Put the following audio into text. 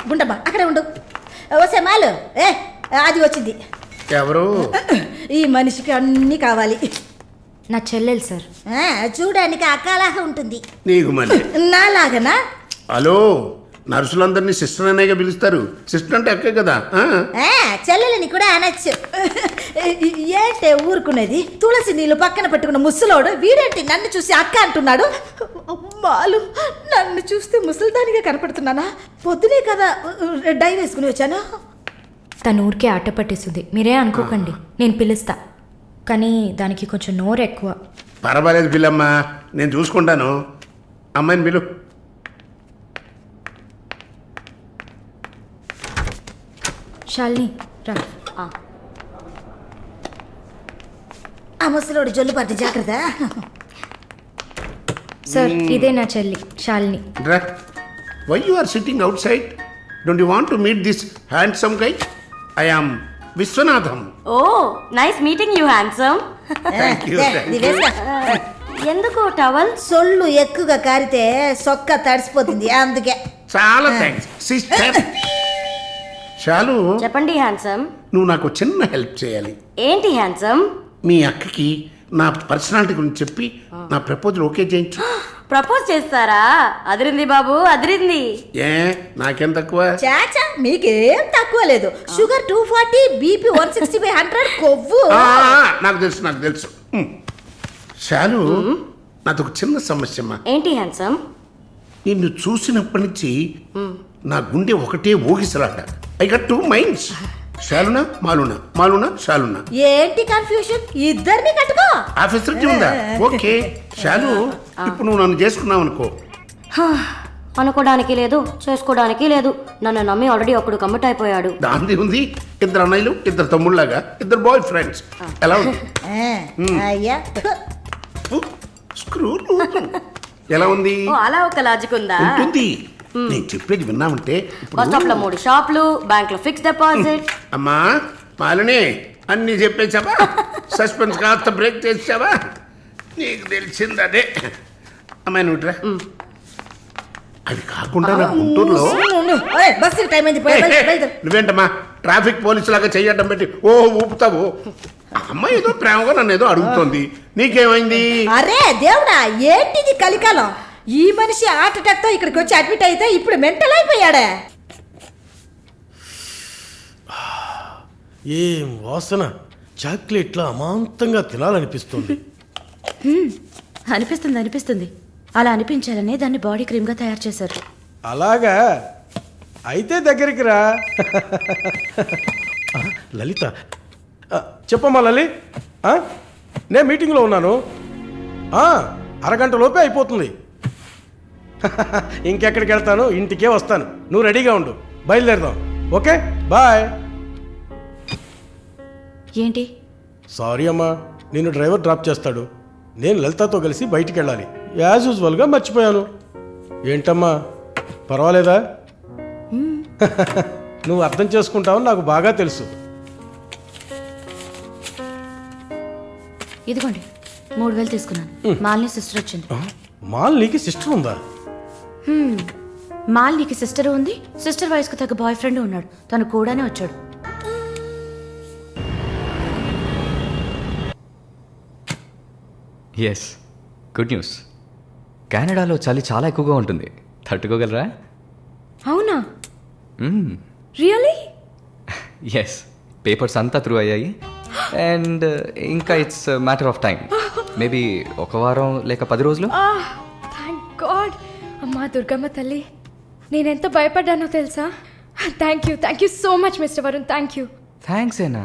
గుండమ్మా అక్కడే ఉండు. వస్తే మాలు అది వచ్చింది. ఎవరు? ఈ మనిషికి అన్నీ కావాలి. నా చెల్లెలు సార్. చూడడానికి అక్కలాగా ఉంటుంది. నీకు మళ్ళీ నాలాగనా? హలో, నర్సులందరినీ సిస్టర్ అనేగా పిలుస్తారు. సిస్టర్ అంటే అక్కే కదా. చెల్లెలని కూడా అనొచ్చు. ఏంటే ఊరుకునేది? తులసి నీళ్ళు పక్కన పెట్టుకున్న ముసలోడు వీడేంటి నన్ను చూసి అక్క అంటున్నాడు? అమ్మాలు, నన్ను చూస్తే ముసలిదానిగా కనపడుతున్నానా? పొద్దునే కదా డై వేసుకుని వచ్చాను. తను ఊరికే ఆట పట్టేస్తుంది, మీరే అనుకోకండి. నేను పిలుస్తా, కానీ దానికి కొంచెం నోరు ఎక్కువ. పర్వాలేదు పిల్లమ్మ, నేను చూసుకుంటాను. అమ్మాయిని పిలు. శాలిని రా. ఆ ముసలోడు జొల్లు పట్టి జాగ్రత్త. సార్, ఇదే నా చెల్లి Shalini. Why you are sitting outside? Don't you want to meet this handsome guy? I am Viswanatham. Oh, nice meeting you handsome. ఎందుకు టవల్? సొల్లు ఎక్కువగా కారితే సొక్క తడిసిపోతుంది, అందుకే. చాలా థ్యాంక్స్ సిస్టర్. చాలు. చెప్పండి హ్యాండ్సమ్. నువ్వు నాకు చిన్న హెల్ప్ చేయాలి. ఏంటి హ్యాండ్సమ్? మీ అక్కకి నా పర్సనాలిటీ గురించి చెప్పి నా ప్రపోజల్ ఓకే చేయించు. ప్రపోజ్ చేస్తారా? అదిరింది బాబు, అదిరింది. ఏ నాకేం తక్కువ? చాచా, మీకేం తక్కువ లేదు. షుగర్ 240, బీపీ 160/100, కొవ్వు. నాకు తెలుసు, నాకు తెలుసు. చాలు, నాది ఒక చిన్న సమస్యమ్మా. ఏంటి హ్యాండ్సమ్? నిన్ను చూసినప్పటి నుంచి నా గుండె ఒకటే ఊగిసలాట. I got 2 minds. శాలునా మాలునా, మాలునా శాలునా. ఏంటి కన్ఫ్యూషన్? ఇద్దరిని కట్టుకో. ఆఫీసర్ ఉందా? ఓకే శాలు, ఇప్పుడు నువ్వు నన్ను చేసుకున్నావు అనుకో. అనుకోవడానికి లేదు, చేసుకోవడానికి లేదు. నన్ను నమ్మి ఆల్రెడీ ఒకడు కమిట్ అయిపోయాడు. దాంది ఉంది. 2 అన్నయ్యలు, 2 తమ్ముళ్ళలాగా, 2 బాయ్ ఫ్రెండ్స్. ఎలా ఉంది? అయ్యా స్క్రూ ఎలా ఉంది? అలా ఒక లాజిక్ ఉందా? ఉంటుంది. నేను చెప్పేది విన్నామంటే. బస్ స్టాప్ లో 3 షాపులు, బ్యాంక్ లో ఫిక్స్ డిపాజిట్. అమ్మా మాలిని, అన్ని చెప్పేసావా? సస్పెన్స్ కాస్త బ్రేక్ చేసావా? నీకు తెలిసింది అదే. అమ్మాయి నువ్వుట్రా. అది కాకుండా నా గుంటూరులో బస్సు టైం అయింది. నువ్వేంటమ్మా ట్రాఫిక్ పోలీసు లాగా చెయ్యడం పెట్టి ఊపుతావు? అమ్మాయి ఏదో ప్రేమగా నన్ను ఏదో అడుగుతోంది. నీకేమైంది? అరే దేవుడా, ఏంటిది కలికాలం? ఈ మనిషి హార్ట్ అటాక్ తో ఇక్కడికి వచ్చి అడ్మిట్ అయితే ఇప్పుడు మెంటల్ అయిపోయాడే. ఏం వాసన! చాక్లెట్లా అమాంతంగా తినాలనిపిస్తుంది. అనిపిస్తుంది. అలా అనిపించాలనే దాన్ని బాడీ క్రీమ్గా తయారు చేశారు. అలాగా? అయితే దగ్గరికి రా. లలిత, చెప్పమ్మా లలి. నేను మీటింగ్లో ఉన్నాను. అరగంట లోపే అయిపోతుంది. ఇంకెక్కడికి వెళ్తాను? ఇంటికే వస్తాను. నువ్వు రెడీగా ఉండు, బయలుదేరదాం. Okay, bye. ఏంటి? సారీ అమ్మా, నిన్ను డ్రైవర్ డ్రాప్ చేస్తాడు. నేను లలితతో కలిసి బయటికి వెళ్ళాలి. యాజ్ యూజువల్గా మర్చిపోయాను. ఏంటమ్మా, పర్వాలేదా? నువ్వు అర్థం చేసుకుంటావని నాకు బాగా తెలుసు. ఇదిగోండి 3000 తీసుకున్నాను. మాలిని సిస్టర్ వచ్చింది. మాలినికి సిస్టర్ ఉందా? మాలినికి సిస్టర్ ఉంది. సిస్టర్ వయసుకు తగ్గ బాయ్ ఫ్రెండ్ ఉన్నాడు. తను కూడానే వచ్చాడు. Yes, good news. కెనడాలో చలి చాలా ఎక్కువగా ఉంటుంది. తట్టుకోగలరా? అవునా? రియల్లీ? ఎస్, పేపర్స్ అంతా త్రూ అయ్యాయి. అండ్ ఇంకా it's matter of time. Maybe 1 వారం లేక 10 రోజులు. Thank God. అమ్మా దుర్గమ్మ తల్లి, నేనెంత భయపడ్డానో తెలుసా? Thank you so much mister Varun. Thank you. Thanks ఏనా?